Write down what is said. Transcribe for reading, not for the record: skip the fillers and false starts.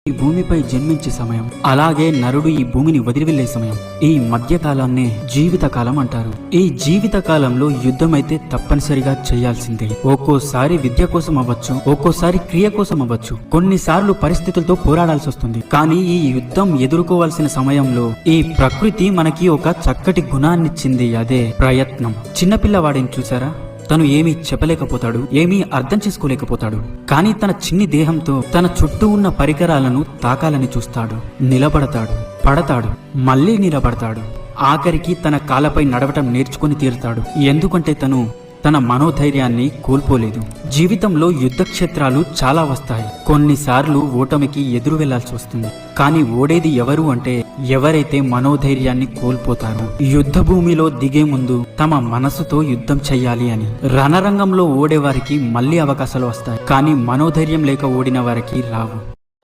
ఈ భూమిపై జన్మించే సమయం, అలాగే నరుడు ఈ భూమిని వదిలి వెళ్లే సమయం, ఈ మధ్యకాలాన్నే జీవితకాలం అంటారు. ఈ జీవితకాలంలో యుద్ధం అయితే తప్పనిసరిగా చేయాల్సిందే. ఒక్కోసారి విద్య కోసం అవ్వచ్చు, ఒక్కోసారి క్రియ కోసం అవ్వచ్చు, కొన్నిసార్లు పరిస్థితులతో పోరాడాల్సి వస్తుంది. కానీ ఈ యుద్ధం ఎదుర్కోవాల్సిన సమయంలో ఈ ప్రకృతి మనకి ఒక చక్కటి గుణాన్నిచ్చింది, అదే ప్రయత్నం. చిన్నపిల్లవాడిని చూసారా? తను ఏమీ చెప్పలేకపోతాడు, ఏమీ అర్థం చేసుకోలేకపోతాడు. కానీ తన చిన్ని దేహంతో తన చుట్టూ ఉన్న పరికరాలను తాకాలని చూస్తాడు. నిలబడతాడు, పడతాడు, మళ్ళీ నిలబడతాడు. ఆఖరికి తన కాళ్ళపై నడవటం నేర్చుకుని తీరుతాడు. ఎందుకంటే తను తన మనోధైర్యాన్ని కోల్పోలేదు. జీవితంలో యుద్ధ క్షేత్రాలు చాలా వస్తాయి. కొన్నిసార్లు ఓటమికి ఎదురు వెళ్లాల్సి వస్తుంది. కానీ ఓడేది ఎవరు అంటే ఎవరైతే మనోధైర్యాన్ని కోల్పోతారో. యుద్ధ భూమిలో దిగే ముందు తమ మనసుతో యుద్ధం చెయ్యాలి అని. రణరంగంలో ఓడేవారికి మళ్ళీ అవకాశాలు వస్తాయి, కానీ మనోధైర్యం లేక ఓడిన వారికి రావు.